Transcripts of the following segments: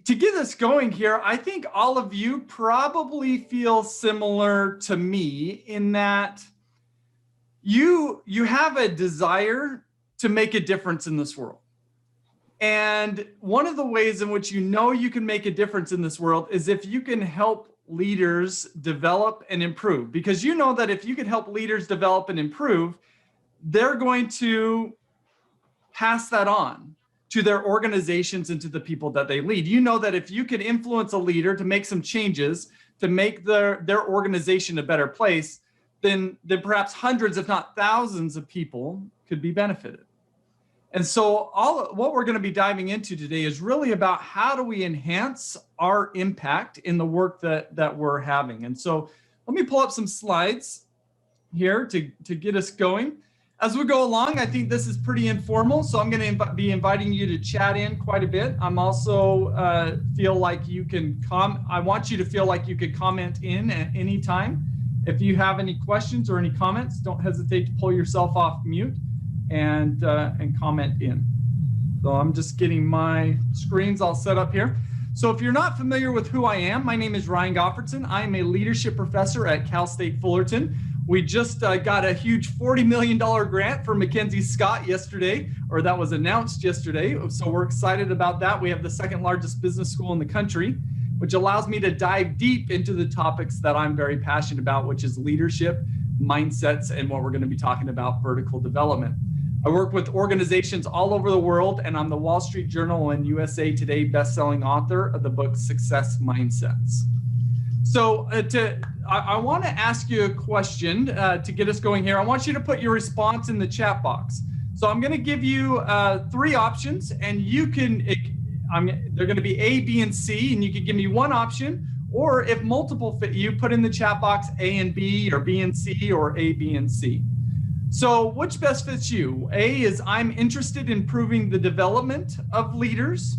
to get us going here, I think all of you probably feel similar to me in that you have a desire to make a difference in this world. And one of the ways in which you know you can make a difference in this world is if you can help leaders develop and improve. Because you know that if you can help leaders develop and improve, they're going to pass that on to their organizations and to the people that they lead. You know that if you can influence a leader to make some changes, to make their organization a better place, then perhaps hundreds, if not thousands of people could be benefited. And so what we're going to be diving into today is really about how do we enhance our impact in the work that we're having. And so let me pull up some slides here to get us going. As we go along, I think this is pretty informal, so I'm going to be inviting you to chat in quite a bit. I'm also feel like you can I want you to feel like you could comment in at any time. If you have any questions or any comments, don't hesitate to pull yourself off mute and comment in. So I'm just getting my screens all set up here. So if you're not familiar with who I am, my name is Ryan Goffredson. I am a leadership professor at Cal State Fullerton. We just got a huge $40 million grant for Mackenzie Scott yesterday, or that was announced yesterday. So we're excited about that. We have the second largest business school in the country, which allows me to dive deep into the topics that I'm very passionate about, which is leadership, mindsets, and what we're going to be talking about, vertical development. I work with organizations all over the world, and I'm the Wall Street Journal and USA Today bestselling author of the book Success Mindsets. So I want to ask you a question to get us going here. I want you to put your response in the chat box. So I'm going to give you 3 options, and you can, they're going to be A, B, and C, and you can give me one option, or if multiple fit you, put in the chat box A and B, or B and C, or A, B, and C. So which best fits you? A is I'm interested in improving the development of leaders.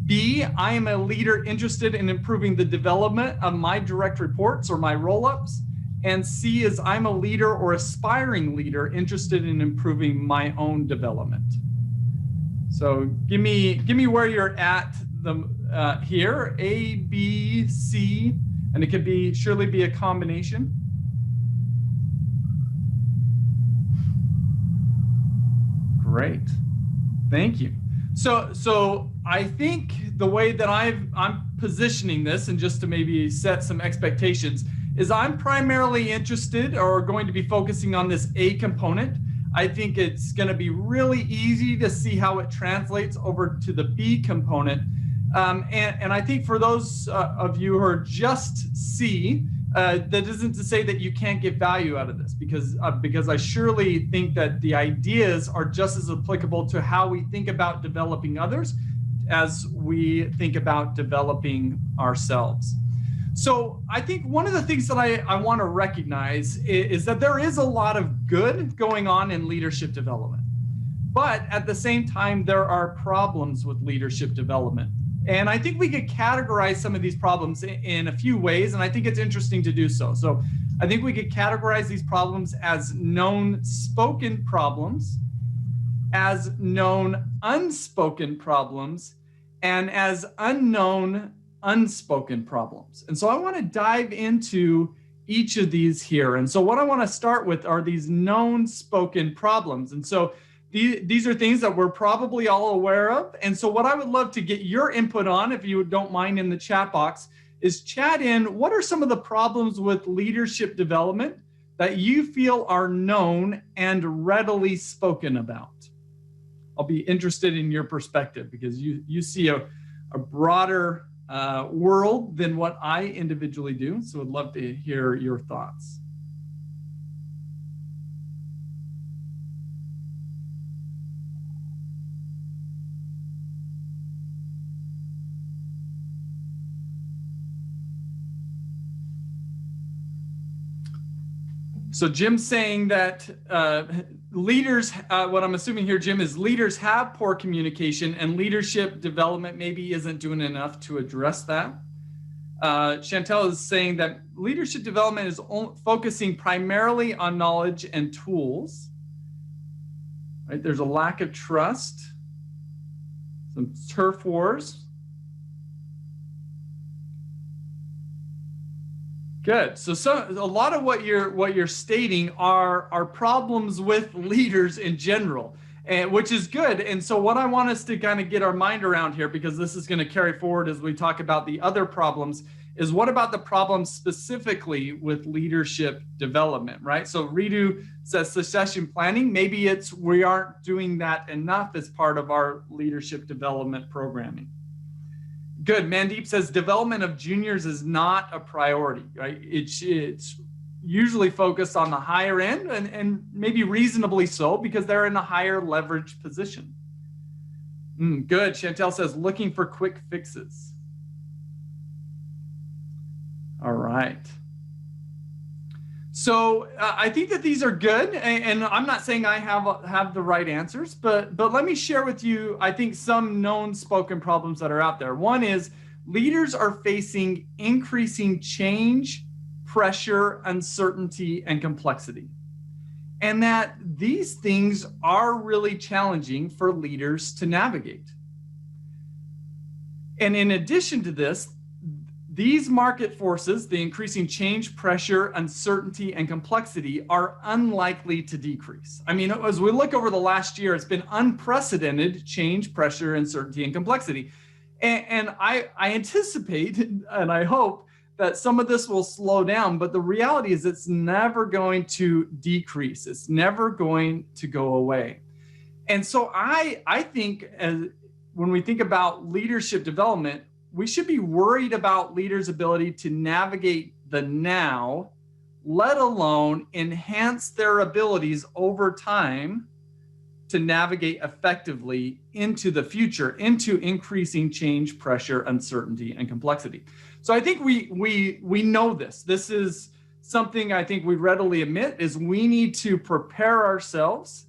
B, I am a leader interested in improving the development of my direct reports or my roll-ups. And C is I'm a leader or aspiring leader interested in improving my own development. So give me where you're at here, A, B, C, and it could surely be a combination. Great, thank you. So I think the way that I'm positioning this, and just to maybe set some expectations, is I'm primarily interested or going to be focusing on this A component. I think it's going to be really easy to see how it translates over to the B component. And I think for those of you who are just C, that isn't to say that you can't get value out of this, because I surely think that the ideas are just as applicable to how we think about developing others as we think about developing ourselves. So I think one of the things that I want to recognize is that there is a lot of good going on in leadership development, but at the same time, there are problems with leadership development. And I think we could categorize some of these problems in a few ways, and I think it's interesting to do so. So I think we could categorize these problems as known spoken problems, as known unspoken problems, and as unknown unspoken problems. And so I want to dive into each of these here. And so what I want to start with are these known spoken problems. And so these are things that we're probably all aware of. And so what I would love to get your input on, if you don't mind, in the chat box, is chat in what are some of the problems with leadership development that you feel are known and readily spoken about. I'll be interested in your perspective because you see a broader world than what I individually do. So I'd love to hear your thoughts. So Jim's saying that leaders, what I'm assuming here, Jim, is leaders have poor communication and leadership development maybe isn't doing enough to address that. Chantel is saying that leadership development is focusing primarily on knowledge and tools. Right? There's a lack of trust, some turf wars. Good. So a lot of what you're stating are problems with leaders in general, and which is good. And so what I want us to kind of get our mind around here, because this is going to carry forward as we talk about the other problems, is what about the problems specifically with leadership development, right? So Ritu says succession planning. Maybe it's we aren't doing that enough as part of our leadership development programming. Good. Mandeep says development of juniors is not a priority, right? It's usually focused on the higher end, and maybe reasonably so, because they're in a higher leverage position. Good. Chantel says looking for quick fixes. All right. So I think that these are good, and I'm not saying I have the right answers, but let me share with you, I think, some known spoken problems that are out there. One is leaders are facing increasing change, pressure, uncertainty, and complexity. And that these things are really challenging for leaders to navigate. And in addition to this, these market forces, the increasing change, pressure, uncertainty, and complexity, are unlikely to decrease. I mean, as we look over the last year, it's been unprecedented change, pressure, uncertainty, and complexity. And I anticipate and I hope that some of this will slow down, but the reality is it's never going to decrease. It's never going to go away. And so I think when we think about leadership development, we should be worried about leaders' ability to navigate the now, let alone enhance their abilities over time to navigate effectively into the future, into increasing change, pressure, uncertainty, and complexity. So I think we know this. This is something I think we readily admit is we need to prepare ourselves,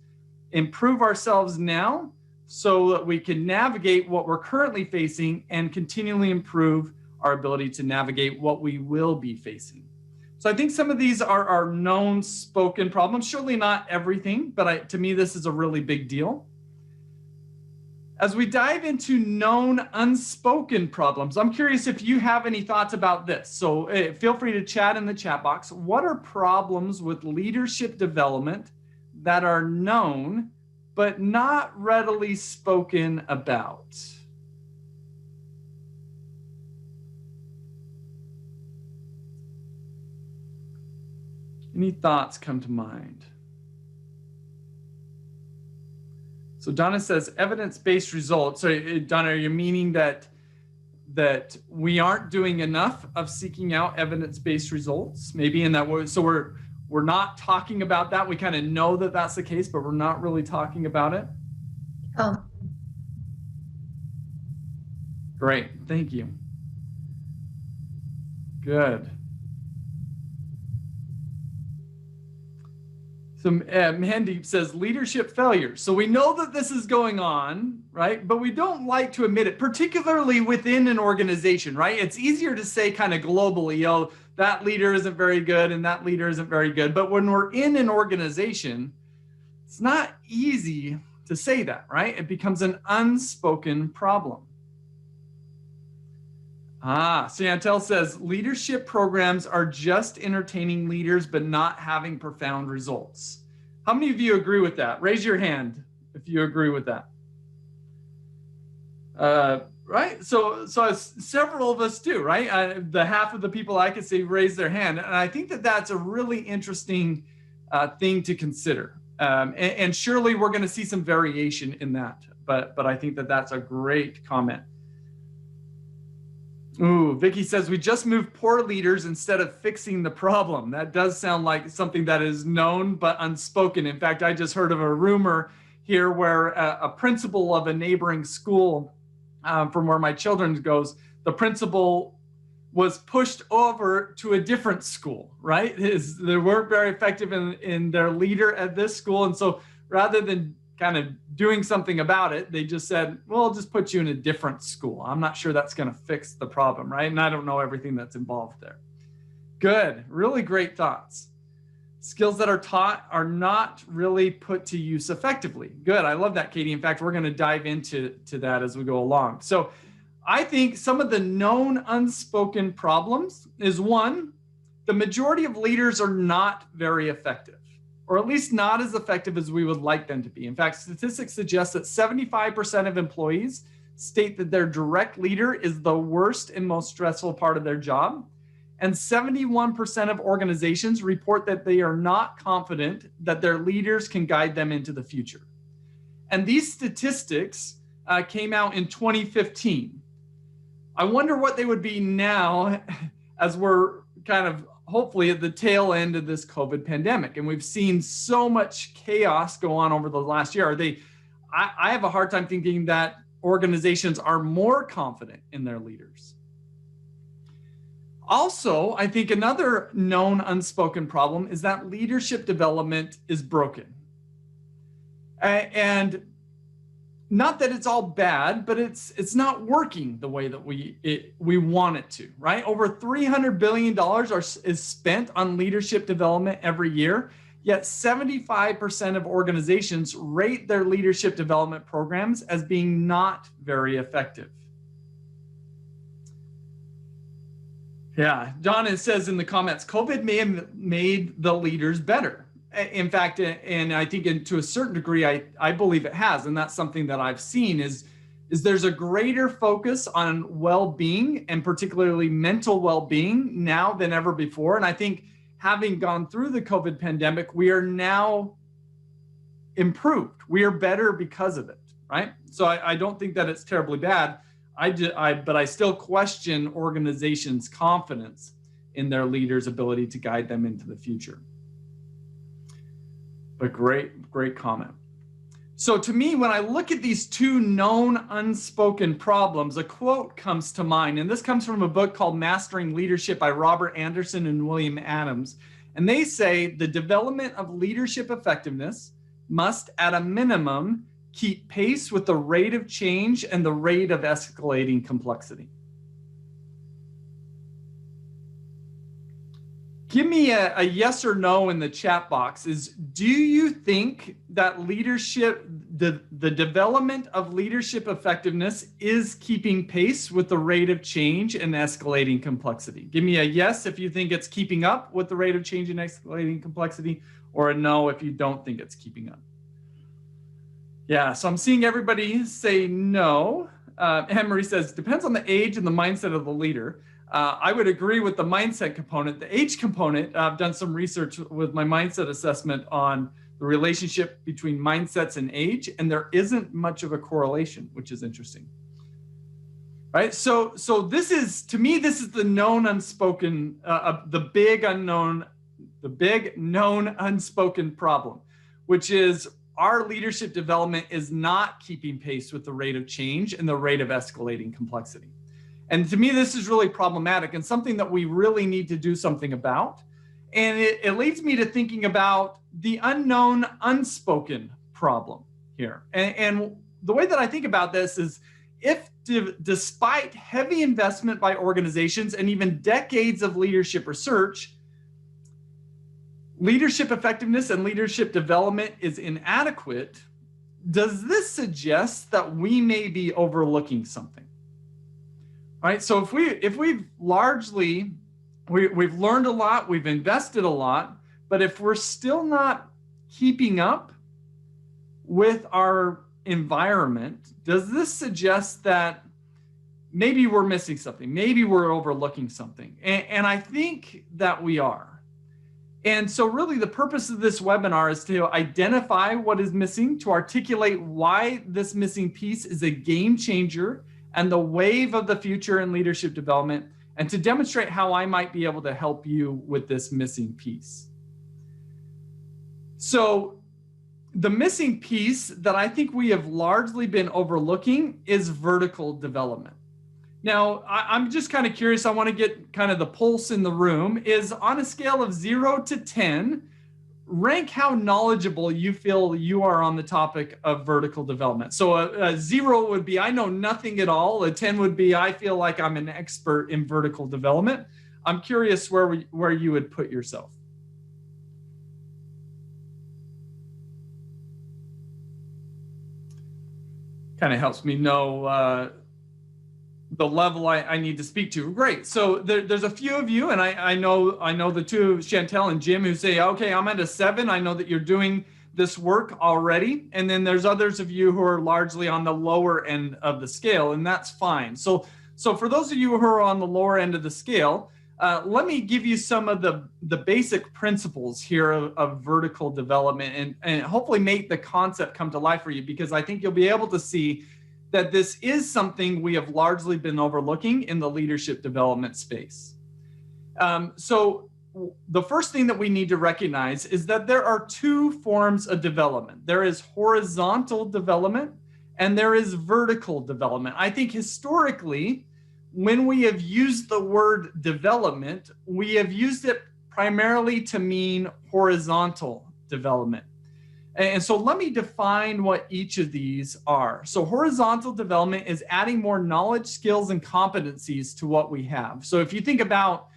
improve ourselves now, so that we can navigate what we're currently facing and continually improve our ability to navigate what we will be facing. So I think some of these are known spoken problems, surely not everything, but to me, this is a really big deal. As we dive into known unspoken problems, I'm curious if you have any thoughts about this. So feel free to chat in the chat box. What are problems with leadership development that are known but not readily spoken about? Any thoughts come to mind? So Donna says evidence-based results. So Donna, are you meaning that we aren't doing enough of seeking out evidence-based results? Maybe in that way, so we're not talking about that. We kind of know that that's the case, but we're not really talking about it. Oh. Great, thank you. Good. So Mandeep says leadership failure. So we know that this is going on, right? But we don't like to admit it, particularly within an organization, right? It's easier to say kind of globally, that leader isn't very good and that leader isn't very good. But when we're in an organization, it's not easy to say that, right? It becomes an unspoken problem. Chantel says leadership programs are just entertaining leaders, but not having profound results. How many of you agree with that? Raise your hand if you agree with that. Right? So several of us do, right? The half of the people I could see raise their hand. And I think that that's a really interesting thing to consider. And surely we're going to see some variation in that. But I think that that's a great comment. Ooh, Vicky says we just moved poor leaders instead of fixing the problem. That does sound like something that is known but unspoken. In fact, I just heard of a rumor here where a principal of a neighboring school from where my children goes, the principal was pushed over to a different school, right? They weren't very effective in their leader at this school. And so rather than kind of doing something about it, they just said, well, I'll just put you in a different school. I'm not sure that's going to fix the problem, right? And I don't know everything that's involved there. Good, really great thoughts. Skills that are taught are not really put to use effectively. Good, I love that, Katie. In fact, we're going to dive into that as we go along. So I think some of the known unspoken problems is one, the majority of leaders are not very effective, or at least not as effective as we would like them to be. In fact, statistics suggest that 75% of employees state that their direct leader is the worst and most stressful part of their job. And 71% of organizations report that they are not confident that their leaders can guide them into the future. And these statistics came out in 2015. I wonder what they would be now as we're kind of hopefully at the tail end of this COVID pandemic. And we've seen so much chaos go on over the last year. I have a hard time thinking that organizations are more confident in their leaders. Also, I think another known unspoken problem is that leadership development is broken. And not that it's all bad, but it's not working the way that we want it to, right? Over $300 billion is spent on leadership development every year, yet 75% of organizations rate their leadership development programs as being not very effective. Yeah, John says in the comments, COVID may have made the leaders better. In fact, and I think to a certain degree, I believe it has. And that's something that I've seen is there's a greater focus on well-being and particularly mental well-being now than ever before. And I think having gone through the COVID pandemic, we are now improved. We are better because of it, right? So I don't think that it's terribly bad. But I still question organizations' confidence in their leaders' ability to guide them into the future. But great comment. So to me, when I look at these two known unspoken problems, a quote comes to mind, and this comes from a book called Mastering Leadership by Robert Anderson and William Adams. And they say the development of leadership effectiveness must, at a minimum, keep pace with the rate of change and the rate of escalating complexity. Give me a yes or no in the chat box. Do you think that leadership, the development of leadership effectiveness is keeping pace with the rate of change and escalating complexity? Give me a yes if you think it's keeping up with the rate of change and escalating complexity, or a no if you don't think it's keeping up. Yeah, so I'm seeing everybody say no. Anne-Marie says, depends on the age and the mindset of the leader. I would agree with the mindset component. The age component, I've done some research with my mindset assessment on the relationship between mindsets and age, and there isn't much of a correlation, which is interesting. Right? So this is, to me, this is the known unspoken, the big known unspoken problem, which is our leadership development is not keeping pace with the rate of change and the rate of escalating complexity. And to me, this is really problematic and something that we really need to do something about. And it leads me to thinking about the unknown, unspoken problem here. And the way that I think about this is if despite heavy investment by organizations and even decades of leadership research, leadership effectiveness and leadership development is inadequate, does this suggest that we may be overlooking something? All right, so if we've largely, we've learned a lot, we've invested a lot, but if we're still not keeping up with our environment, does this suggest that maybe we're missing something? Maybe we're overlooking something? And I think that we are. And so really the purpose of this webinar is to identify what is missing, to articulate why this missing piece is a game changer and the wave of the future in leadership development, and to demonstrate how I might be able to help you with this missing piece. So the missing piece that I think we have largely been overlooking is vertical development. Now, I'm just kind of curious, I want to get kind of the pulse in the room, is on a scale of 0 to 10, rank how knowledgeable you feel you are on the topic of vertical development. So a 0 would be, I know nothing at all. A 10 would be, I feel like I'm an expert in vertical development. I'm curious where you would put yourself. Kind of helps me know the level I need to speak to. Great. So there's a few of you, and I know the two of Chantel and Jim who say, okay, I'm at a 7. I know that you're doing this work already. And then there's others of you who are largely on the lower end of the scale, and that's fine. So for those of you who are on the lower end of the scale, let me give you some of the basic principles here of vertical development and hopefully make the concept come to life for you, because I think you'll be able to see that this is something we have largely been overlooking in the leadership development space. So the first thing that we need to recognize is that there are 2 forms of development. There is horizontal development and there is vertical development. I think historically, when we have used the word development, we have used it primarily to mean horizontal development. And so let me define what each of these are. So horizontal development is adding more knowledge, skills, and competencies to what we have. So if you think about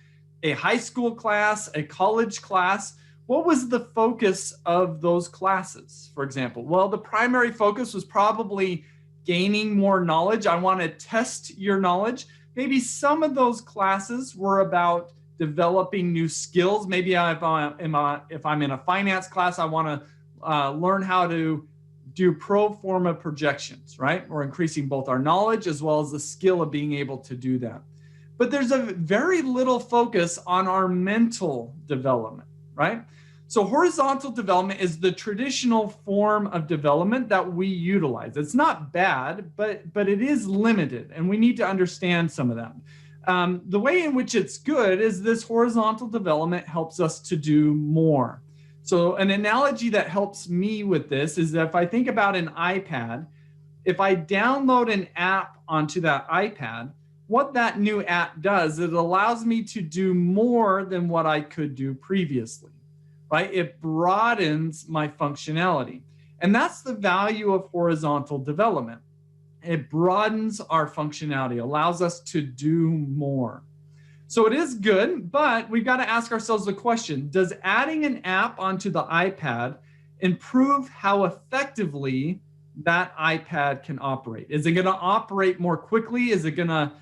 a high school class, a college class, what was the focus of those classes, for example? Well, the primary focus was probably gaining more knowledge. I want to test your knowledge. Maybe some of those classes were about developing new skills. Maybe if I'm in a finance class, I want to learn how to do pro forma projections, right? We're increasing both our knowledge as well as the skill of being able to do that. But there's a very little focus on our mental development, right? So horizontal development is the traditional form of development that we utilize. It's not bad, but it is limited, and we need to understand some of that. The way in which it's good is this horizontal development helps us to do more. So an analogy that helps me with this is that if I think about an iPad, if I download an app onto that iPad, what that new app does, it allows me to do more than what I could do previously, right? It broadens my functionality. And that's the value of horizontal development. It broadens our functionality, allows us to do more. So it is good, but we've got to ask ourselves the question, does adding an app onto the iPad improve how effectively that iPad can operate? Is it going to operate more quickly? Is it going to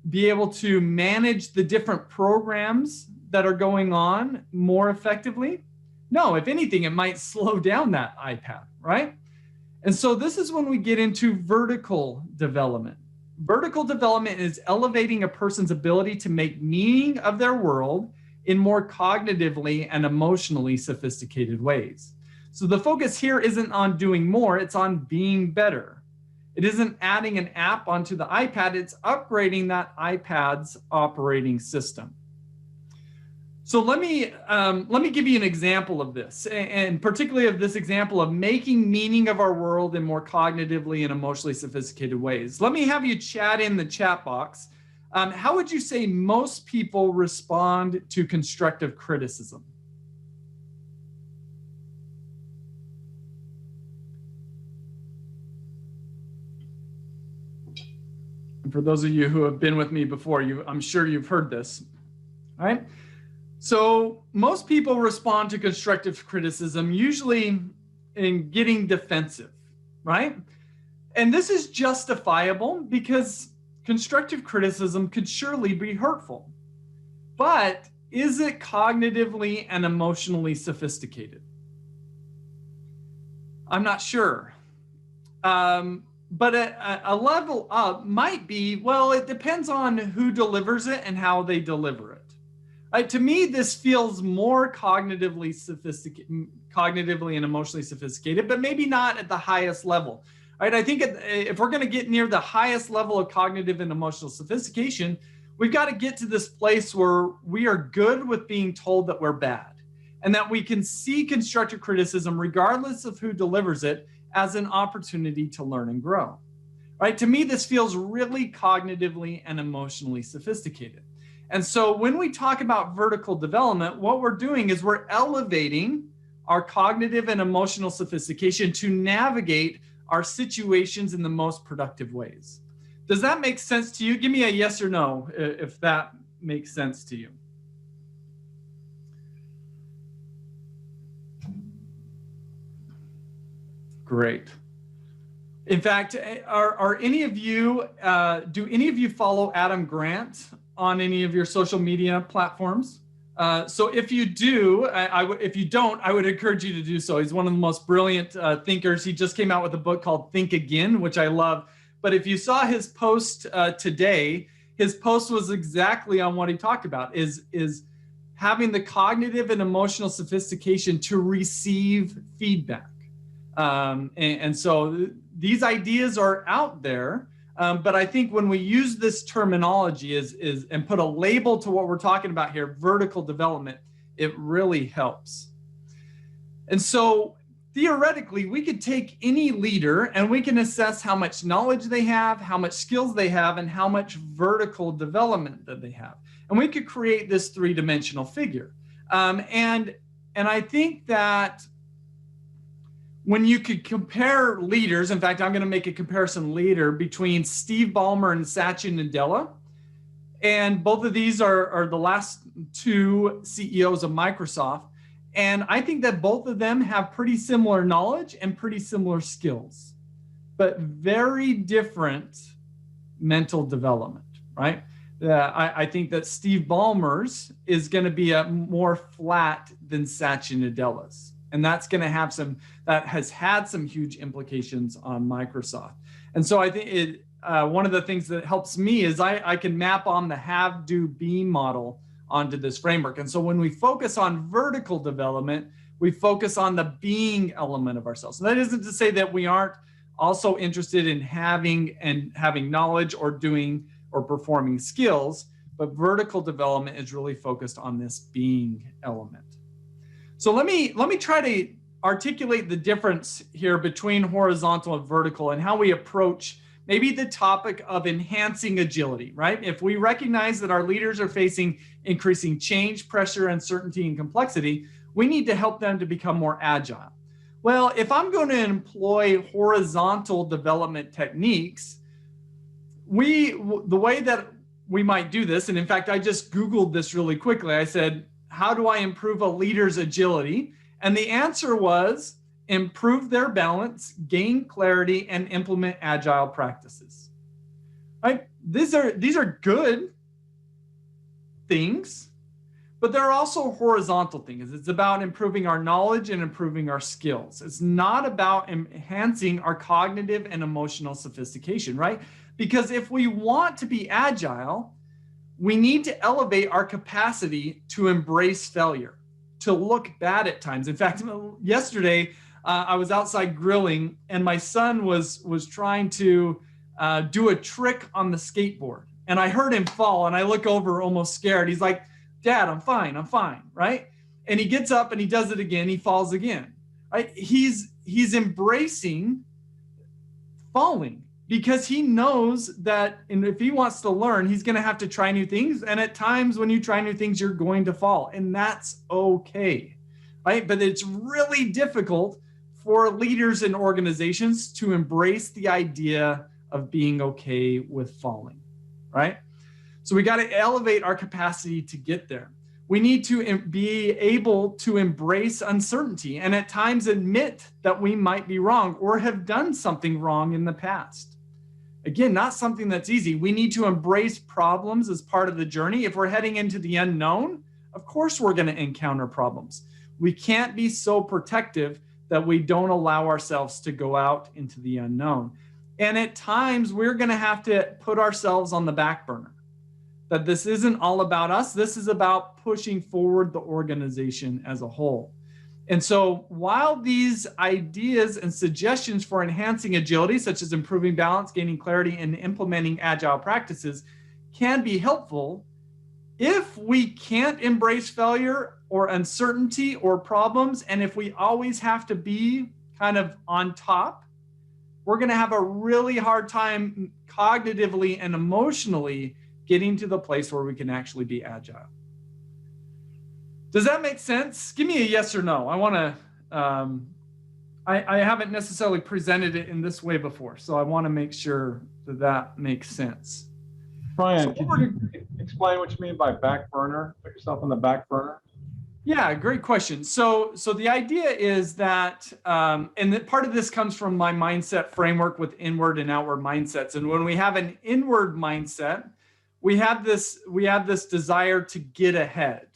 be able to manage the different programs that are going on more effectively? No, if anything, it might slow down that iPad, right? And so this is when we get into vertical development. Vertical development is elevating a person's ability to make meaning of their world in more cognitively and emotionally sophisticated ways. So the focus here isn't on doing more, it's on being better. It isn't adding an app onto the iPad, it's upgrading that iPad's operating system. So let me give you an example of this, and particularly of this example of making meaning of our world in more cognitively and emotionally sophisticated ways. Let me have you chat in the chat box. How would you say most people respond to constructive criticism? And for those of you who have been with me before, I'm sure you've heard this, all right? So most people respond to constructive criticism usually in getting defensive, right? And this is justifiable because constructive criticism could surely be hurtful. But is it cognitively and emotionally sophisticated? I'm not sure. But a level up might be, well, it depends on who delivers it and how they deliver it. To me, this feels more cognitively and emotionally sophisticated, but maybe not at the highest level. Right? I think if we're going to get near the highest level of cognitive and emotional sophistication, we've got to get to this place where we are good with being told that we're bad, and that we can see constructive criticism, regardless of who delivers it, as an opportunity to learn and grow. Right? To me, this feels really cognitively and emotionally sophisticated. And so when we talk about vertical development, what we're doing is we're elevating our cognitive and emotional sophistication to navigate our situations in the most productive ways. Does that make sense to you? Give me a yes or no if that makes sense to you. Great. In fact, are any of you, do any of you follow Adam Grant on any of your social media platforms? So if you do, if you don't, I would encourage you to do so. He's one of the most brilliant thinkers. He just came out with a book called Think Again, which I love. But if you saw his post today, his post was exactly on what he talked about, is having the cognitive and emotional sophistication to receive feedback. And so these ideas are out there, but I think when we use this terminology and put a label to what we're talking about here, vertical development, it really helps. And so theoretically, we could take any leader and we can assess how much knowledge they have, how much skills they have, and how much vertical development that they have. And we could create this three-dimensional figure. And I think that when you could compare leaders, in fact, I'm going to make a comparison later between Steve Ballmer and Satya Nadella. And both of these are the last two CEOs of Microsoft. And I think that both of them have pretty similar knowledge and pretty similar skills, but very different mental development, right? I think that Steve Ballmer's is going to be more flat than Satya Nadella's. And that's going to that has had some huge implications on Microsoft. And so I think one of the things that helps me is I can map on the have, do, be model onto this framework. And so when we focus on vertical development, we focus on the being element of ourselves. And that isn't to say that we aren't also interested in having knowledge or doing or performing skills, but vertical development is really focused on this being element. So let me try to articulate the difference here between horizontal and vertical and how we approach maybe the topic of enhancing agility, right? If we recognize that our leaders are facing increasing change, pressure, uncertainty, and complexity, we need to help them to become more agile. Well, if I'm going to employ horizontal development techniques, the way that we might do this, and in fact, I just Googled this really quickly. I said, how do I improve a leader's agility? And the answer was improve their balance, gain clarity, and implement agile practices. Right? These are good things, but they're also horizontal things. It's about improving our knowledge and improving our skills. It's not about enhancing our cognitive and emotional sophistication, right? Because if we want to be agile, we need to elevate our capacity to embrace failure, to look bad at times. In fact, yesterday, I was outside grilling and my son was trying to do a trick on the skateboard. And I heard him fall and I look over almost scared. He's like, Dad, I'm fine, right? And he gets up and he does it again, he falls again, right? He's embracing falling because he knows that if he wants to learn, he's gonna have to try new things. And at times when you try new things, you're going to fall, and that's okay, right? But it's really difficult for leaders and organizations to embrace the idea of being okay with falling, right? So we got to elevate our capacity to get there. We need to be able to embrace uncertainty and at times admit that we might be wrong or have done something wrong in the past. Again, not something that's easy. We need to embrace problems as part of the journey. If we're heading into the unknown, of course we're going to encounter problems. We can't be so protective that we don't allow ourselves to go out into the unknown. And at times we're going to have to put ourselves on the back burner. That this isn't all about us. This is about pushing forward the organization as a whole. And so while these ideas and suggestions for enhancing agility, such as improving balance, gaining clarity, and implementing agile practices can be helpful, if we can't embrace failure or uncertainty or problems, and if we always have to be kind of on top, we're going to have a really hard time cognitively and emotionally getting to the place where we can actually be agile. Does that make sense? Give me a yes or no. I want to, I haven't necessarily presented it in this way before, so I want to make sure that that makes sense. Brian, can you explain what you mean by back burner? Put yourself on the back burner? Yeah, great question. So the idea is that, and that part of this comes from my mindset framework with inward and outward mindsets. And when we have an inward mindset, we have this desire to get ahead.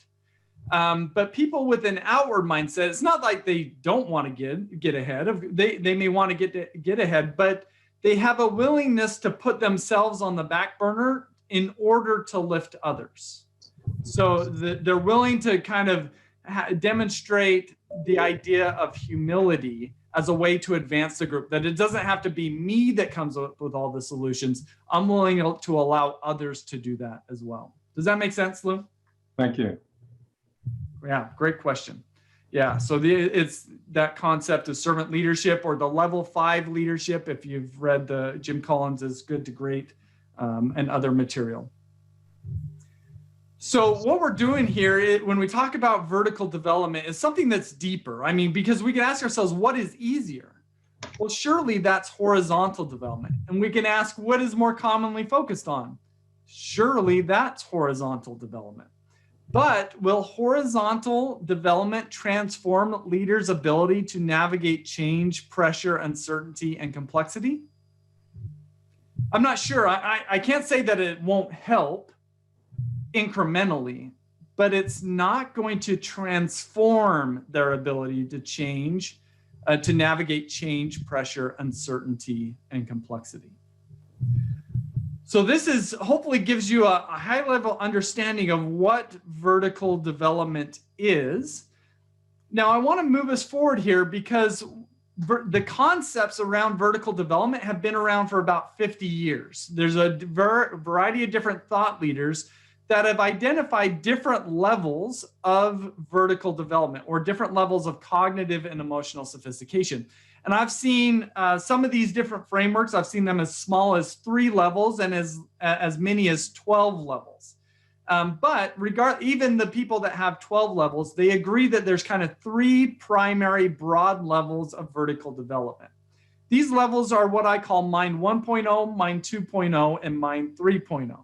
But people with an outward mindset, it's not like they don't want to get ahead. They may want to get ahead, but they have a willingness to put themselves on the back burner in order to lift others. So they're willing to kind of demonstrate the idea of humility as a way to advance the group, that it doesn't have to be me that comes up with all the solutions. I'm willing to allow others to do that as well. Does that make sense, Lou? Thank you. Yeah, great question. Yeah, so it's that concept of servant leadership, or the level 5 leadership, if you've read the Jim Collins' Good to Great and other material. So what we're doing here when we talk about vertical development is something that's deeper. I mean, because we can ask ourselves, what is easier? Well, surely that's horizontal development. And we can ask, what is more commonly focused on? Surely that's horizontal development. But will horizontal development transform leaders' ability to navigate change, pressure, uncertainty, and complexity? I'm not sure. I can't say that it won't help incrementally, but it's not going to transform their ability to change, to navigate change, pressure, uncertainty, and complexity. So this is hopefully gives you a high level understanding of what vertical development is. Now I want to move us forward here because the concepts around vertical development have been around for about 50 years. There's a variety of different thought leaders that have identified different levels of vertical development, or different levels of cognitive and emotional sophistication. And I've seen some of these different frameworks, I've seen them as small as 3 levels and as many as 12 levels. But even the people that have 12 levels, they agree that there's kind of 3 primary broad levels of vertical development. These levels are what I call Mind 1.0, Mind 2.0, and Mind 3.0.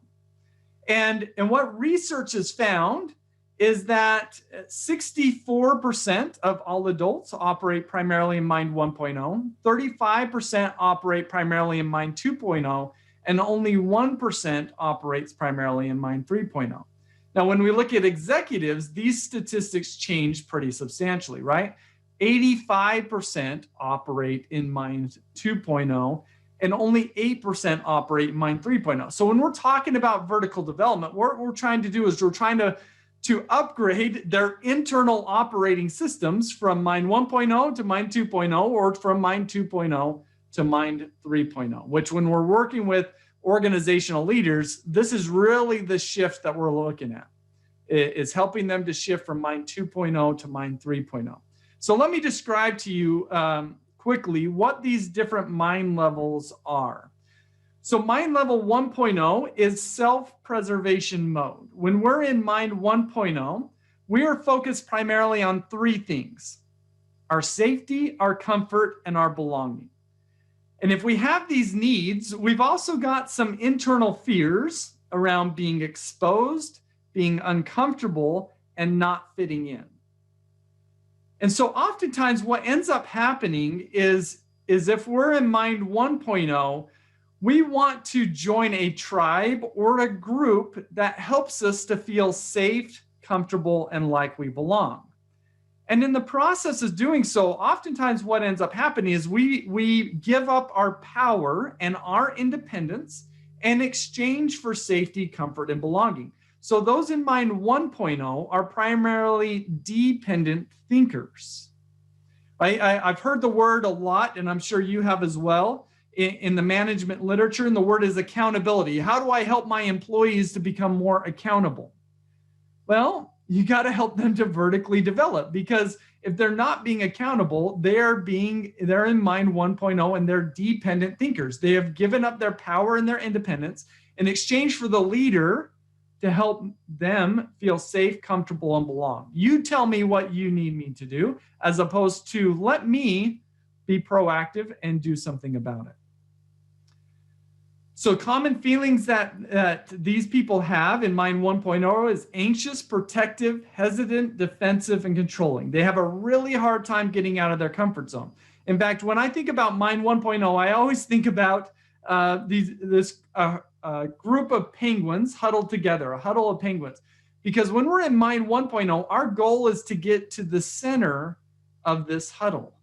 And what research has found is that 64% of all adults operate primarily in Mind 1.0, 35% operate primarily in Mind 2.0, and only 1% operates primarily in Mind 3.0. Now, when we look at executives, these statistics change pretty substantially, right? 85% operate in Mind 2.0, and only 8% operate in Mind 3.0. So when we're talking about vertical development, what we're trying to do is we're trying to upgrade their internal operating systems from Mind 1.0 to Mind 2.0, or from Mind 2.0 to Mind 3.0, which when we're working with organizational leaders, this is really the shift that we're looking at. It's helping them to shift from Mind 2.0 to Mind 3.0. So let me describe to you quickly what these different mind levels are. So mind level 1.0 is self-preservation mode. When we're in Mind 1.0, we are focused primarily on 3 things: our safety, our comfort, and our belonging. And if we have these needs, we've also got some internal fears around being exposed, being uncomfortable, and not fitting in. And so oftentimes what ends up happening is if we're in Mind 1.0, we want to join a tribe or a group that helps us to feel safe, comfortable, and like we belong. And in the process of doing so, oftentimes what ends up happening is we give up our power and our independence in exchange for safety, comfort, and belonging. So those in Mind 1.0 are primarily dependent thinkers. I've heard the word a lot, and I'm sure you have as well, in the management literature, and the word is accountability. How do I help my employees to become more accountable? Well, you got to help them to vertically develop, because if they're not being accountable, they're in Mind 1.0 and they're dependent thinkers. They have given up their power and their independence in exchange for the leader to help them feel safe, comfortable, and belong. You tell me what you need me to do, as opposed to let me be proactive and do something about it. So common feelings that these people have in Mind 1.0 is anxious, protective, hesitant, defensive, and controlling. They have a really hard time getting out of their comfort zone. In fact, when I think about Mind 1.0, I always think about this group of penguins huddled together, a huddle of penguins. Because when we're in Mind 1.0, our goal is to get to the center of this huddle.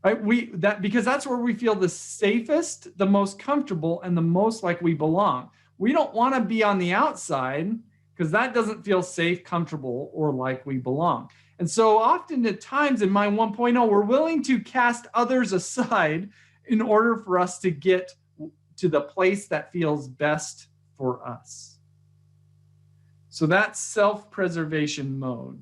Right? Because that's where we feel the safest, the most comfortable, and the most like we belong. We don't want to be on the outside because that doesn't feel safe, comfortable, or like we belong. And so often at times in Mind 1.0, we're willing to cast others aside in order for us to get to the place that feels best for us. So that's self-preservation mode.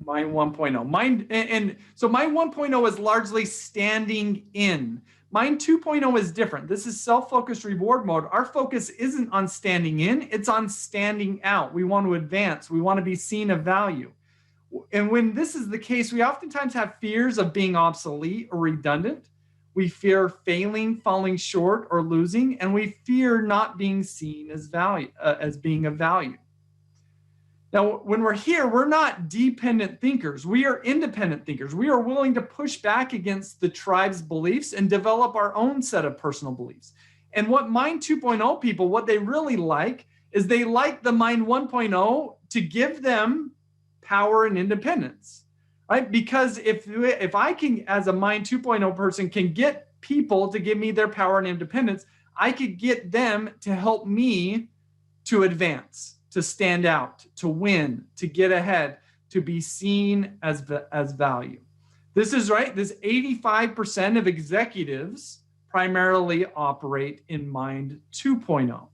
Mind 1.0. So Mind 1.0 is largely standing in. Mind 2.0 is different. This is self-focused reward mode. Our focus isn't on standing in, it's on standing out. We want to advance. We want to be seen of value. And when this is the case, we oftentimes have fears of being obsolete or redundant. We fear failing, falling short, or losing, and we fear not being seen as being of value. Now, when we're here, we're not dependent thinkers. We are independent thinkers. We are willing to push back against the tribe's beliefs and develop our own set of personal beliefs. And what Mind 2.0 people, what they really like is they like the Mind 1.0 to give them power and independence, right? Because if I can, as a Mind 2.0 person, can get people to give me their power and independence, I could get them to help me to advance, to stand out, to win, to get ahead, to be seen as value. This is right. This 85% of executives primarily operate in Mind 2.0.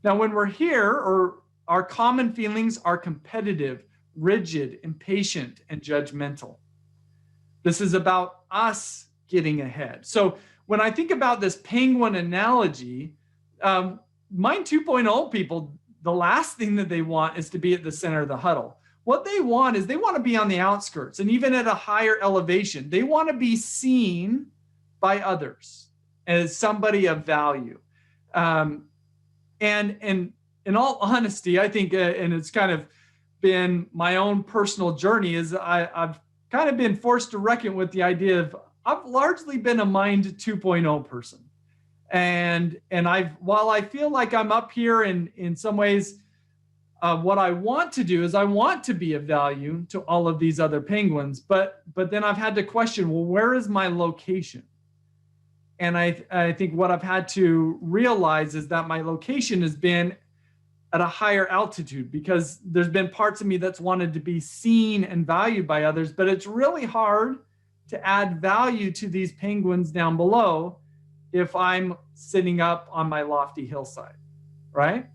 Now, when we're here, or our common feelings are competitive, rigid, impatient, and judgmental. This is about us getting ahead. So when I think about this penguin analogy, Mind 2.0 people, the last thing that they want is to be at the center of the huddle. What they want is they want to be on the outskirts, and even at a higher elevation. They want to be seen by others as somebody of value. And in all honesty, I think, and it's kind of been my own personal journey, is I've kind of been forced to reckon with the idea of I've largely been a Mind 2.0 person. And while I feel like I'm up here in some ways, what I want to do is I want to be of value to all of these other penguins, but then I've had to question, well, where is my location? And I think what I've had to realize is that my location has been at a higher altitude, because there's been parts of me that's wanted to be seen and valued by others, but it's really hard to add value to these penguins down below if I'm sitting up on my lofty hillside, right?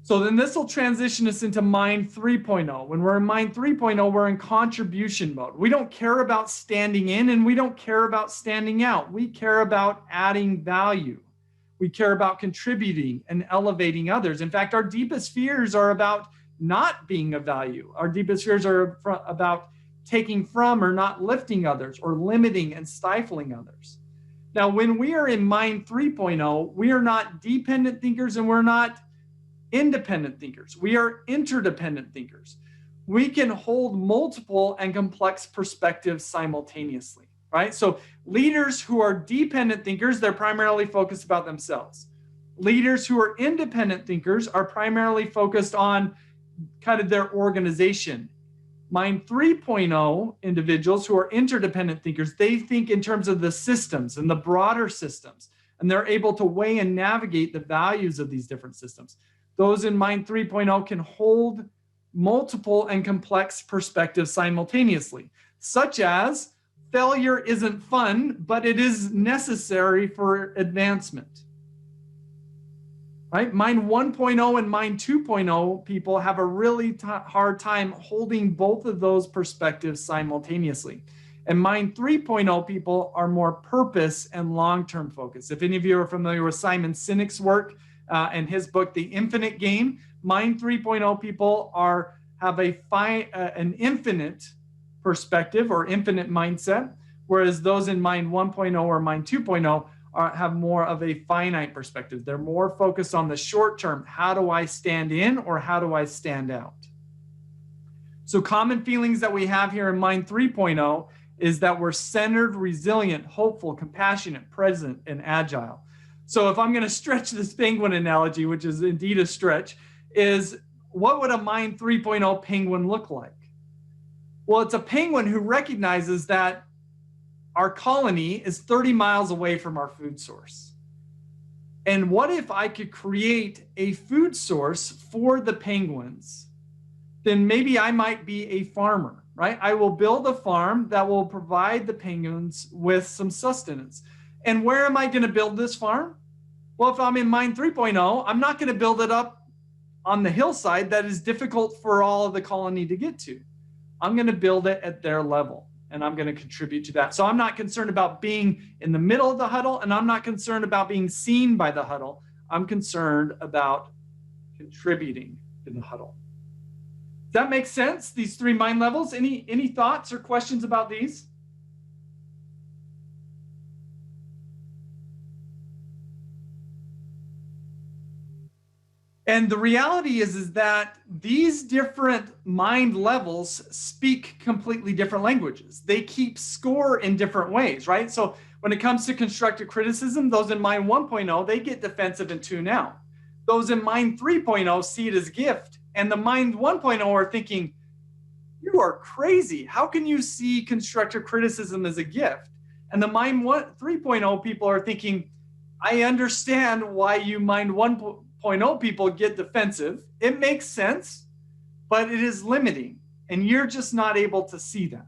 So then this will transition us into Mind 3.0. When we're in Mind 3.0, we're in contribution mode. We don't care about standing in, and we don't care about standing out. We care about adding value. We care about contributing and elevating others. In fact, our deepest fears are about not being of value. Our deepest fears are about taking from or not lifting others, or limiting and stifling others. Now, when we are in Mind 3.0, we are not dependent thinkers and we're not independent thinkers. We are interdependent thinkers. We can hold multiple and complex perspectives simultaneously, right? So leaders who are dependent thinkers, they're primarily focused about themselves. Leaders who are independent thinkers are primarily focused on kind of their organization. Mind 3.0 individuals who are interdependent thinkers, they think in terms of the systems and the broader systems, and they're able to weigh and navigate the values of these different systems. Those in Mind 3.0 can hold multiple and complex perspectives simultaneously, such as failure isn't fun, but it is necessary for advancement. Right? Mind 1.0 and Mind 2.0 people have a really hard time holding both of those perspectives simultaneously. And Mind 3.0 people are more purpose and long-term focused. If any of you are familiar with Simon Sinek's work and his book, The Infinite Game, Mind 3.0 people have an infinite perspective or infinite mindset, whereas those in Mind 1.0 or Mind 2.0 have more of a finite perspective. They're more focused on the short term. How do I stand in or how do I stand out? So common feelings that we have here in Mind 3.0 is that we're centered, resilient, hopeful, compassionate, present, and agile. So if I'm going to stretch this penguin analogy, which is indeed a stretch, is what would a Mind 3.0 penguin look like? Well, it's a penguin who recognizes that our colony is 30 miles away from our food source. And what if I could create a food source for the penguins? Then maybe I might be a farmer, right? I will build a farm that will provide the penguins with some sustenance. And where am I going to build this farm? Well, if I'm in Mind 3.0, I'm not going to build it up on the hillside that is difficult for all of the colony to get to. I'm going to build it at their level, and I'm going to contribute to that. So I'm not concerned about being in the middle of the huddle, and I'm not concerned about being seen by the huddle. I'm concerned about contributing to the huddle. Does that make sense? These 3 mind levels? Any thoughts or questions about these? And the reality is that these different mind levels speak completely different languages. They keep score in different ways, right? So when it comes to constructive criticism, those in Mind 1.0, they get defensive and tune out. Those in Mind 3.0 see it as gift. And the Mind 1.0 are thinking, you are crazy. How can you see constructive criticism as a gift? And the Mind 3.0 people are thinking, I understand why you Mind 1.0 people get defensive. It makes sense, but it is limiting. And you're just not able to see that,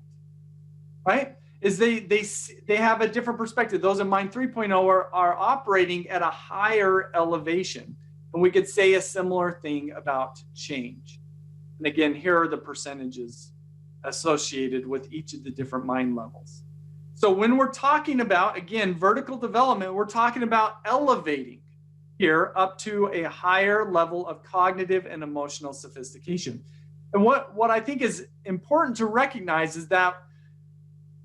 right? Is they have a different perspective. Those in Mind 3.0 are operating at a higher elevation. And we could say a similar thing about change. And again, here are the percentages associated with each of the different mind levels. So when we're talking about, again, vertical development, we're talking about elevating here up to a higher level of cognitive and emotional sophistication. And what I think is important to recognize is that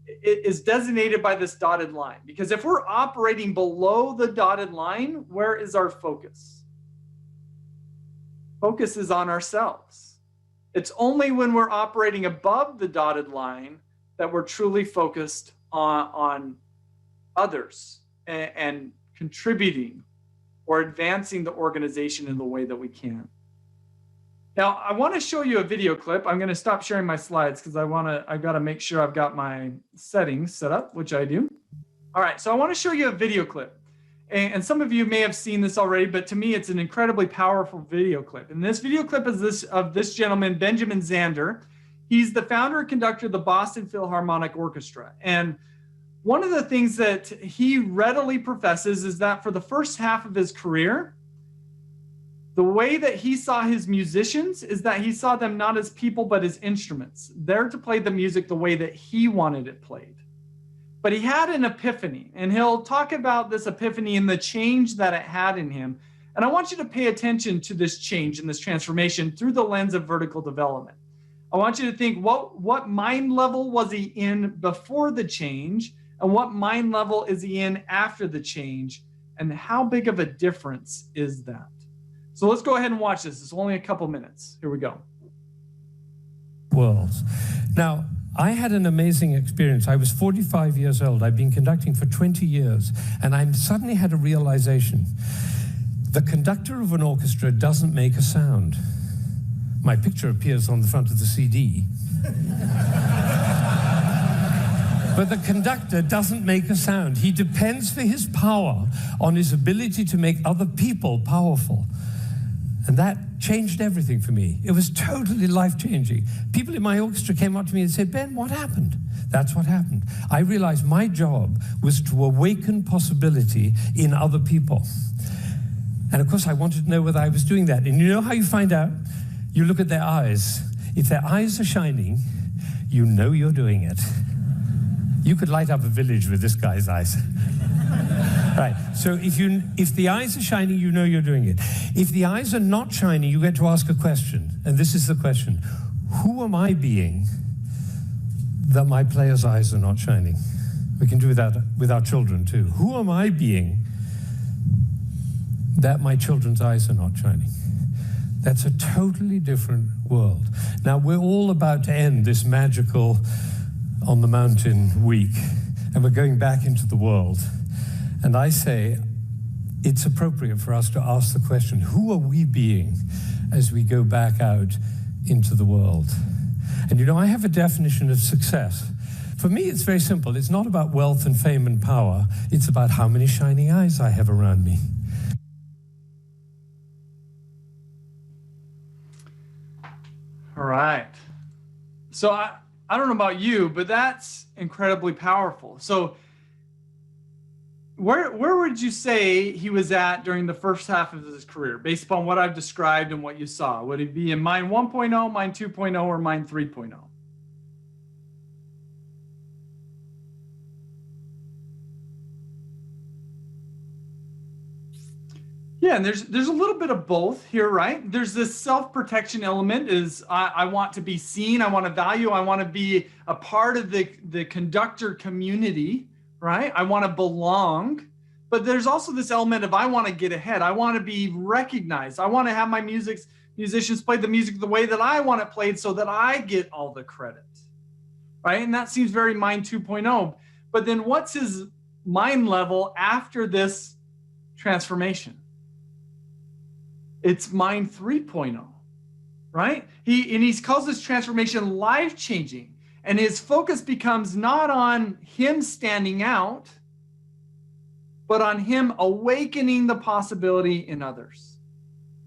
it is designated by this dotted line. Because if we're operating below the dotted line, where is our focus? Focus is on ourselves. It's only when we're operating above the dotted line that we're truly focused on others and contributing or advancing the organization in the way that we can. Now, I want to show you a video clip. I'm going to stop sharing my slides because I've got to make sure I've got my settings set up, which I do. All right, so I want to show you a video clip. And some of you may have seen this already, but to me, it's an incredibly powerful video clip. And this video clip is of this gentleman, Benjamin Zander. He's the founder and conductor of the Boston Philharmonic Orchestra. And one of the things that he readily professes is that for the first half of his career, the way that he saw his musicians is that he saw them not as people, but as instruments, there to play the music the way that he wanted it played. But he had an epiphany, and he'll talk about this epiphany and the change that it had in him. And I want you to pay attention to this change and this transformation through the lens of vertical development. I want you to think, what mind level was he in before the change, and what mind level is he in after the change, and how big of a difference is that? So let's go ahead and watch this. It's only a couple minutes. Here we go. Worlds. Now, I had an amazing experience. I was 45 years old. I've been conducting for 20 years, and I suddenly had a realization. The conductor of an orchestra doesn't make a sound. My picture appears on the front of the CD. But the conductor doesn't make a sound. He depends for his power on his ability to make other people powerful. And that changed everything for me. It was totally life-changing. People in my orchestra came up to me and said, Ben, what happened? That's what happened. I realized my job was to awaken possibility in other people. And of course, I wanted to know whether I was doing that. And you know how you find out? You look at their eyes. If their eyes are shining, you know you're doing it. You could light up a village with this guy's eyes. Right, so if the eyes are shining, you know you're doing it. If the eyes are not shining, you get to ask a question. And this is the question. Who am I being that my player's eyes are not shining? We can do that with our children too. Who am I being that my children's eyes are not shining? That's a totally different world. Now, we're all about to end this magical on the mountain week, and we're going back into the world. And I say, it's appropriate for us to ask the question, who are we being as we go back out into the world? And you know, I have a definition of success. For me, it's very simple. It's not about wealth and fame and power. It's about how many shining eyes I have around me. All right. So I don't know about you, but that's incredibly powerful. So where would you say he was at during the first half of his career, based upon what I've described and what you saw? Would he be in Mind 1.0, Mind 2.0, or Mind 3.0? Yeah, and there's a little bit of both here, right? There's this self-protection element is I want to be seen, I want to value, I want to be a part of the conductor community, right? I want to belong. But there's also this element of I want to get ahead. I want to be recognized. I want to have my musicians play the music the way that I want it played so that I get all the credit, right? And that seems very Mind 2.0. But then what's his mind level after this transformation? It's Mind 3.0, right? He calls this transformation life-changing. And his focus becomes not on him standing out, but on him awakening the possibility in others.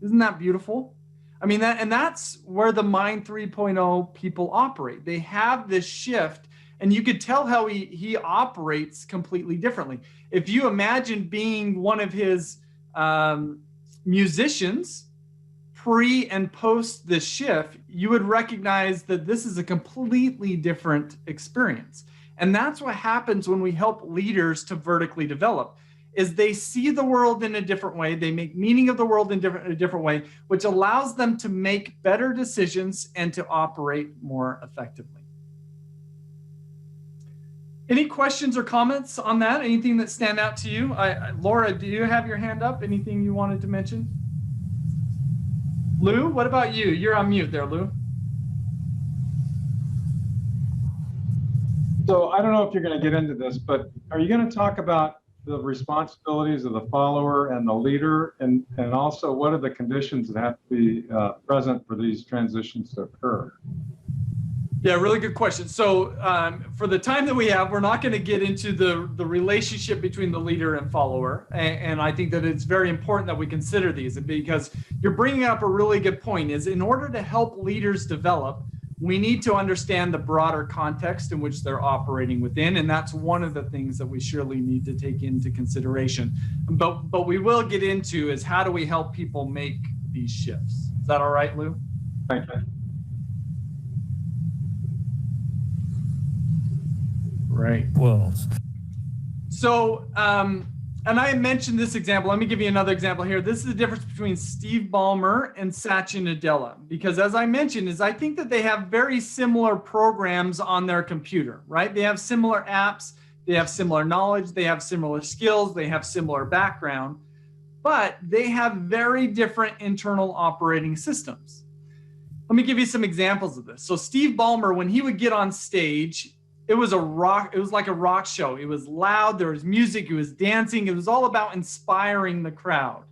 Isn't that beautiful? I mean, that's where the Mind 3.0 people operate. They have this shift, and you could tell how he operates completely differently. If you imagine being one of his musicians pre and post this shift, you would recognize that this is a completely different experience. And that's what happens when we help leaders to vertically develop, is they see the world in a different way. They make meaning of the world in a different way, which allows them to make better decisions and to operate more effectively. Any questions or comments on that? Anything that stand out to you? Laura, do you have your hand up? Anything you wanted to mention? Lou, what about you? You're on mute there, Lou. So I don't know if you're going to get into this, but are you going to talk about the responsibilities of the follower and the leader, and also what are the conditions that have to be present for these transitions to occur? Yeah, really good question. So for the time that we have, we're not going to get into the relationship between the leader and follower. And I think that it's very important that we consider these, because you're bringing up a really good point, is in order to help leaders develop, we need to understand the broader context in which they're operating within. And that's one of the things that we surely need to take into consideration. But we will get into is how do we help people make these shifts? Is that all right, Lou? Thank you. Right. Worlds. So, and I mentioned this example. Let me give you another example here. This is the difference between Steve Ballmer and Satya Nadella, because as I mentioned, I think that they have very similar programs on their computer, right? They have similar apps, they have similar knowledge, they have similar skills, they have similar background, but they have very different internal operating systems. Let me give you some examples of this. So Steve Ballmer, when he would get on stage, it was like a rock show. It was loud, there was music, it was dancing, it was all about inspiring the crowd.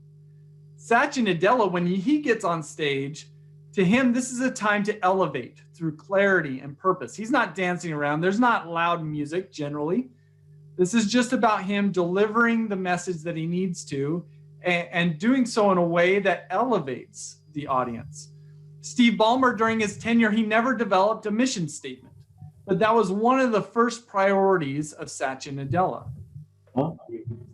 Satya Nadella, when he gets on stage, to him, this is a time to elevate through clarity and purpose. He's not dancing around. There's not loud music generally. This is just about him delivering the message that he needs to and doing so in a way that elevates the audience. Steve Ballmer, during his tenure, he never developed a mission statement. But that was one of the first priorities of Satya Nadella.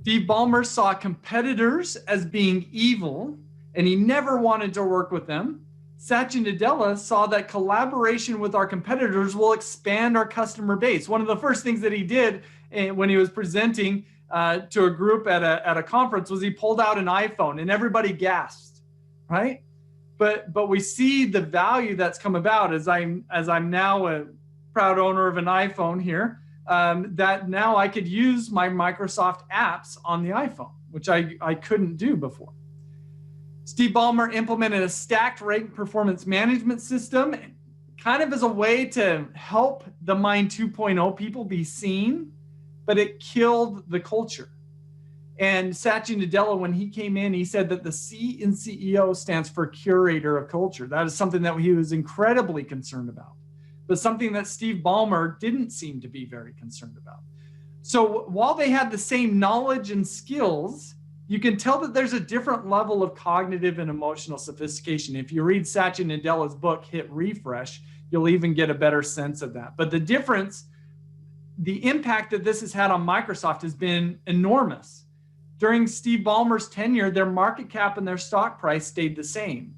Steve Ballmer saw competitors as being evil, and he never wanted to work with them. Satya Nadella saw that collaboration with our competitors will expand our customer base. One of the first things that he did when he was presenting to a group at a conference was he pulled out an iPhone, and everybody gasped, right? But we see the value that's come about as I'm now a proud owner of an iPhone here. that now I could use my Microsoft apps on the iPhone, which I couldn't do before. Steve Ballmer implemented a stacked rate performance management system, kind of as a way to help the Mind 2.0 people be seen, but it killed the culture. And Satya Nadella, when he came in, he said that the C in CEO stands for curator of culture. That is something that he was incredibly concerned about, but something that Steve Ballmer didn't seem to be very concerned about. So while they had the same knowledge and skills, you can tell that there's a different level of cognitive and emotional sophistication. If you read Satya Nadella's book, Hit Refresh, you'll even get a better sense of that. But the difference, the impact that this has had on Microsoft has been enormous. During Steve Ballmer's tenure, their market cap and their stock price stayed the same.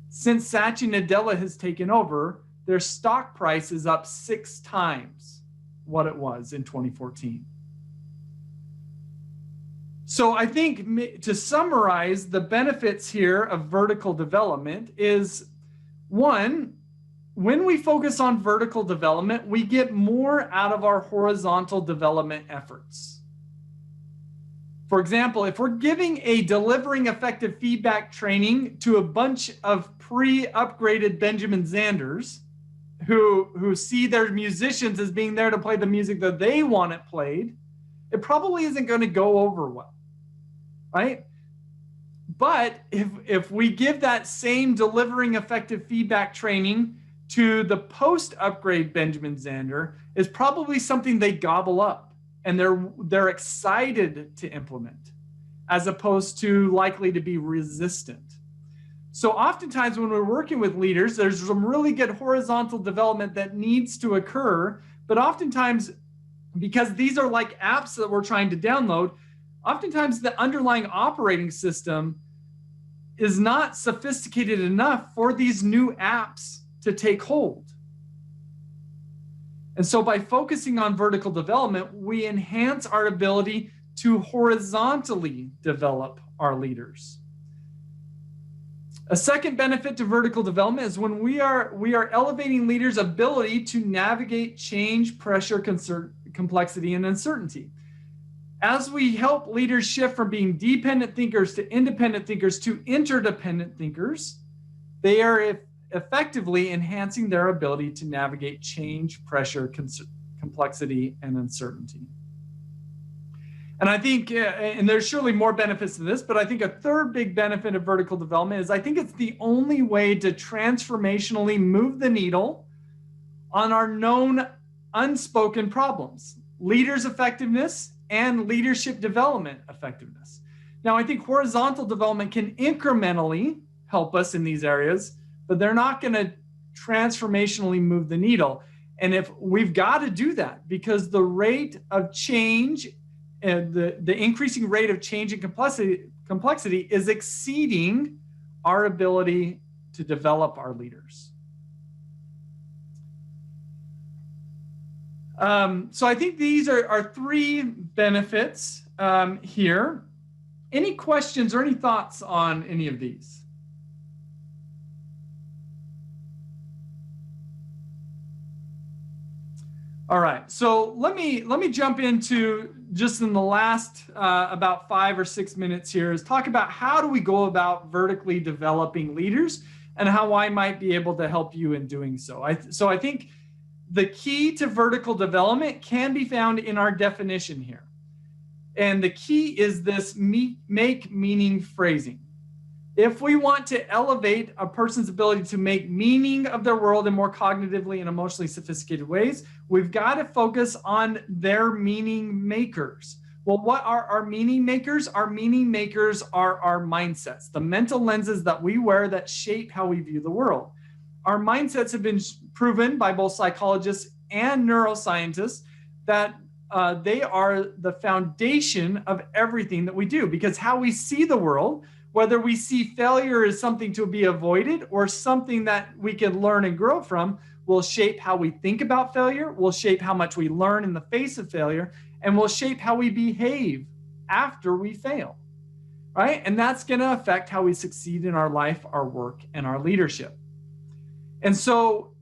Since Satya Nadella has taken over, their stock price is up 6 times what it was in 2014. So I think to summarize the benefits here of vertical development is, one, when we focus on vertical development, we get more out of our horizontal development efforts. For example, if we're giving a delivering effective feedback training to a bunch of pre-upgraded Benjamin Zanders who see their musicians as being there to play the music that they want it played, it probably isn't going to go over well, right? But if we give that same delivering effective feedback training to the post-upgrade Benjamin Zander, it's probably something they gobble up and they're excited to implement, as opposed to likely to be resistant. So oftentimes when we're working with leaders, there's some really good horizontal development that needs to occur, but oftentimes, because these are like apps that we're trying to download, oftentimes the underlying operating system is not sophisticated enough for these new apps to take hold. And so by focusing on vertical development, we enhance our ability to horizontally develop our leaders. A second benefit to vertical development is when we are elevating leaders' ability to navigate change, pressure, complexity, and uncertainty. As we help leaders shift from being dependent thinkers to independent thinkers to interdependent thinkers, they are effectively enhancing their ability to navigate change, pressure, complexity, and uncertainty. And I think, and there's surely more benefits to this, but I think a third big benefit of vertical development is I think it's the only way to transformationally move the needle on our known unspoken problems: leaders' effectiveness and leadership development effectiveness. Now, I think horizontal development can incrementally help us in these areas, but they're not going to transformationally move the needle. And if we've got to do that, because the rate of change and the increasing rate of change and complexity is exceeding our ability to develop our leaders. So I think these are 3 benefits here. Any questions or any thoughts on any of these? All right, so let me jump into, just in the last about 5 or 6 minutes here, is talk about how do we go about vertically developing leaders and how I might be able to help you in doing so. So I think the key to vertical development can be found in our definition here. And the key is this make meaning phrasing. If we want to elevate a person's ability to make meaning of their world in more cognitively and emotionally sophisticated ways, we've got to focus on their meaning makers. Well, what are our meaning makers? Our meaning makers are our mindsets, the mental lenses that we wear that shape how we view the world. Our mindsets have been proven by both psychologists and neuroscientists that they are the foundation of everything that we do, because how we see the world, whether we see failure as something to be avoided or something that we can learn and grow from, will shape how we think about failure, will shape how much we learn in the face of failure, and will shape how we behave after we fail, right? And that's going to affect how we succeed in our life, our work, and our leadership. And so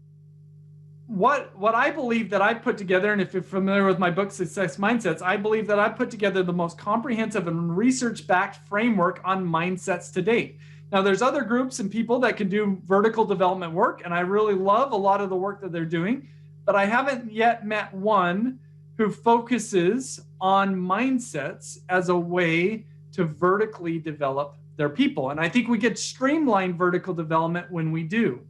what I believe that I put together, and if you're familiar with my book, Success Mindsets, I believe that I put together the most comprehensive and research-backed framework on mindsets to date. Now, there's other groups and people that can do vertical development work, and I really love a lot of the work that they're doing, but I haven't yet met one who focuses on mindsets as a way to vertically develop their people. And I think we get streamlined vertical development when we do.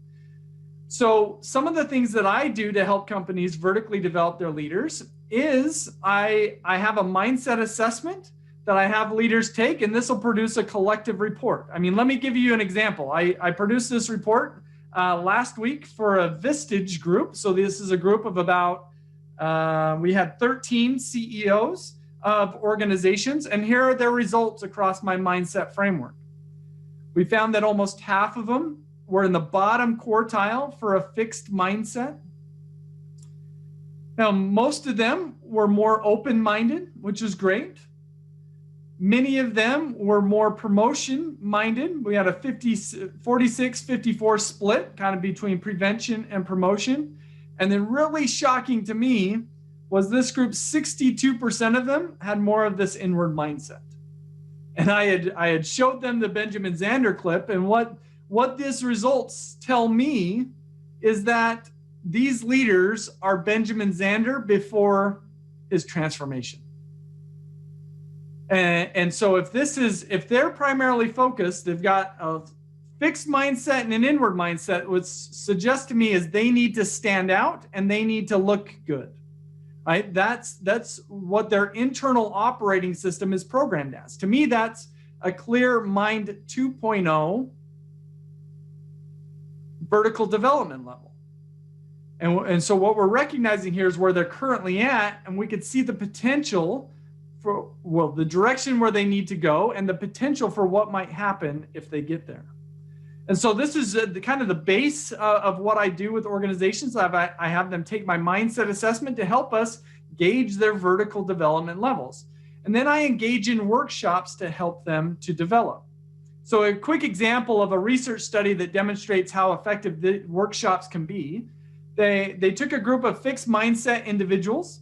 So some of the things that I do to help companies vertically develop their leaders is I have a mindset assessment that I have leaders take, and this will produce a collective report. I mean, let me give you an example. I produced this report last week for a Vistage group. So this is a group of about, we had 13 CEOs of organizations, and here are their results across my mindset framework. We found that almost half of them were in the bottom quartile for a fixed mindset. Now, most of them were more open-minded, which is great. Many of them were more promotion-minded. We had a 46-54 split, kind of between prevention and promotion. And then really shocking to me was this group, 62% of them had more of this inward mindset. And I had showed them the Benjamin Zander clip, and what these results tell me is that these leaders are Benjamin Zander before his transformation. And so if they're primarily focused, they've got a fixed mindset and an inward mindset, what suggests to me is they need to stand out and they need to look good, right? That's what their internal operating system is programmed as. To me, that's a clear Mind 2.0 vertical development level. And so what we're recognizing here is where they're currently at, and we could see the potential for, well, the direction where they need to go and the potential for what might happen if they get there. And so this is the kind of the base of what I do with organizations. I have them take my mindset assessment to help us gauge their vertical development levels. And then I engage in workshops to help them to develop. So a quick example of a research study that demonstrates how effective the workshops can be. They took a group of fixed mindset individuals.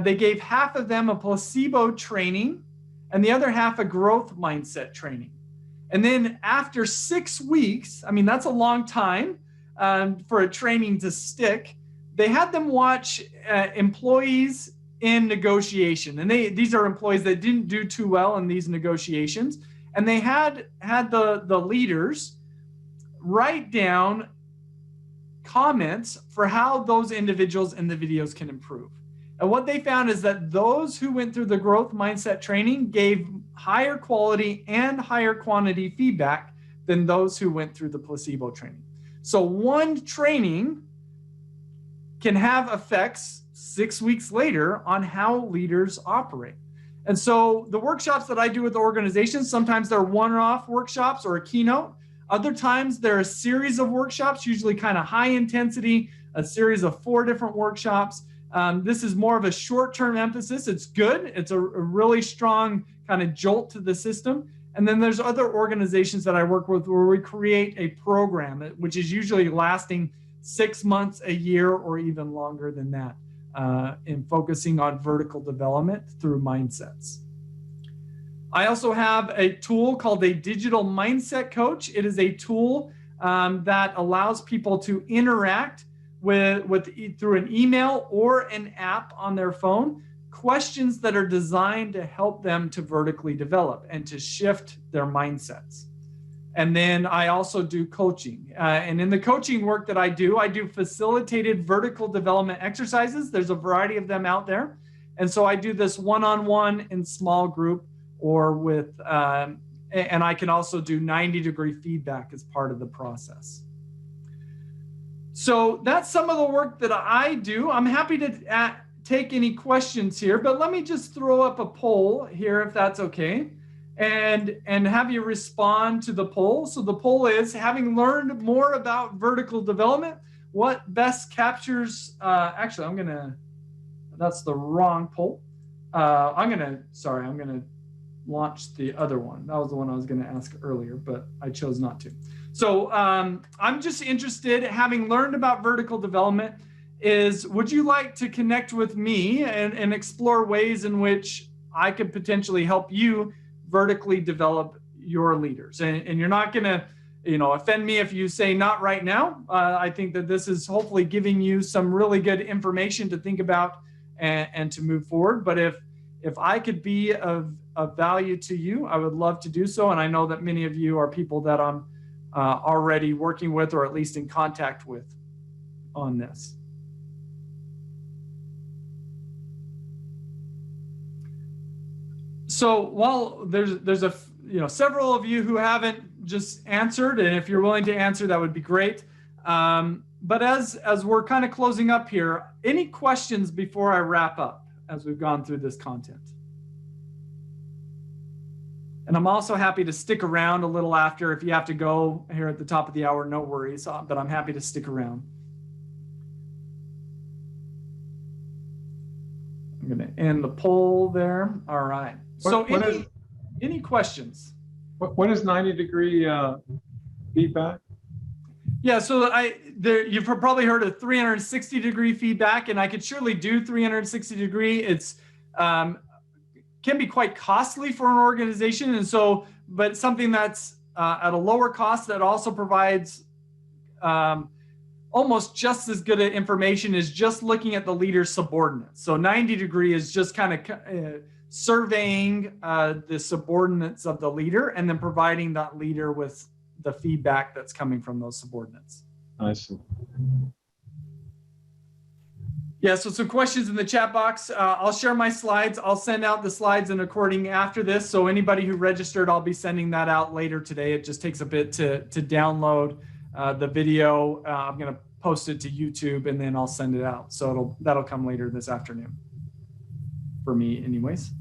They gave half of them a placebo training and the other half a growth mindset training. And then after 6 weeks, I mean, that's a long time for a training to stick. They had them watch employees in negotiation. And these are employees that didn't do too well in these negotiations. And they had the leaders write down comments for how those individuals in the videos can improve. And what they found is that those who went through the growth mindset training gave higher quality and higher quantity feedback than those who went through the placebo training. So one training can have effects 6 weeks later on how leaders operate. And so the workshops that I do with organizations, sometimes they're one-off workshops or a keynote. Other times they're a series of workshops, usually kind of high intensity, a series of 4 different workshops. This is more of a short-term emphasis. It's good. It's a really strong kind of jolt to the system. And then there's other organizations that I work with where we create a program, which is usually lasting 6 months, a year, or even longer than that, in focusing on vertical development through mindsets. I also have a tool called a digital mindset coach. It is a tool that allows people to interact with through an email or an app on their phone, questions that are designed to help them to vertically develop and to shift their mindsets. And then I also do coaching. And in the coaching work that I do facilitated vertical development exercises. There's a variety of them out there. And so I do this one-on-one in small group or with, and I can also do 90-degree feedback as part of the process. So that's some of the work that I do. I'm happy to take any questions here, but let me just throw up a poll here if that's okay, and have you respond to the poll. So the poll is, having learned more about vertical development, what best captures, actually, that's the wrong poll. I'm gonna launch the other one. That was the one I was gonna ask earlier, but I chose not to. So I'm just interested, having learned about vertical development, is, would you like to connect with me and explore ways in which I could potentially help you vertically develop your leaders? And you're not going to, offend me if you say not right now. I think that this is hopefully giving you some really good information to think about and to move forward. But if I could be of value to you, I would love to do so. And I know that many of you are people that I'm already working with, or at least in contact with on this. So while there's several of you who haven't just answered, and if you're willing to answer, that would be great. But as we're kind of closing up here, any questions before I wrap up as we've gone through this content? And I'm also happy to stick around a little after. If you have to go here at the top of the hour, no worries, but I'm happy to stick around. I'm going to end the poll there. All right. So any questions? What is 90-degree feedback? Yeah, so you've probably heard of 360-degree feedback, and I could surely do 360-degree. It's can be quite costly for an organization, and so, but something that's at a lower cost that also provides almost just as good information is just looking at the leader's subordinates. So 90-degree is just kind of surveying the subordinates of the leader and then providing that leader with the feedback that's coming from those subordinates. I see. Yeah, so some questions in the chat box. I'll share my slides. I'll send out the slides and recording after this. So anybody who registered, I'll be sending that out later today. It just takes a bit to download the video. I'm going to post it to YouTube and then I'll send it out. So that'll come later this afternoon for me anyways.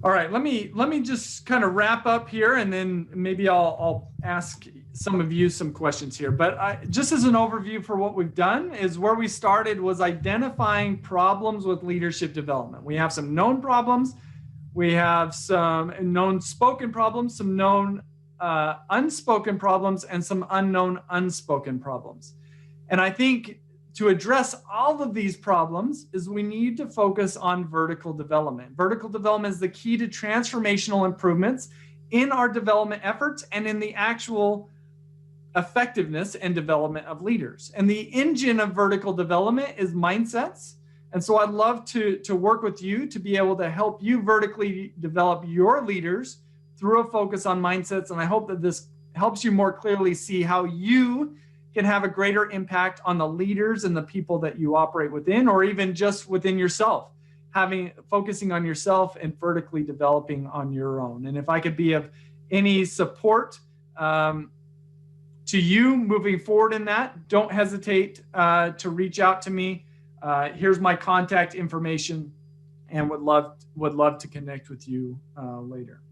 All right, let me just kind of wrap up here, and then maybe I'll ask some of you some questions here. But just as an overview for what we've done, is where we started was identifying problems with leadership development. We have some known problems, we have some known spoken problems, some known unspoken problems, and some unknown unspoken problems. And I think to address all of these problems is we need to focus on vertical development. Vertical development is the key to transformational improvements in our development efforts and in the actual effectiveness and development of leaders. And the engine of vertical development is mindsets. And so I'd love to work with you to be able to help you vertically develop your leaders through a focus on mindsets. And I hope that this helps you more clearly see how you can have a greater impact on the leaders and the people that you operate within, or even just within yourself, focusing on yourself and vertically developing on your own. And if I could be of any support to you moving forward in that, don't hesitate to reach out to me. Here's my contact information, and would love to connect with you later.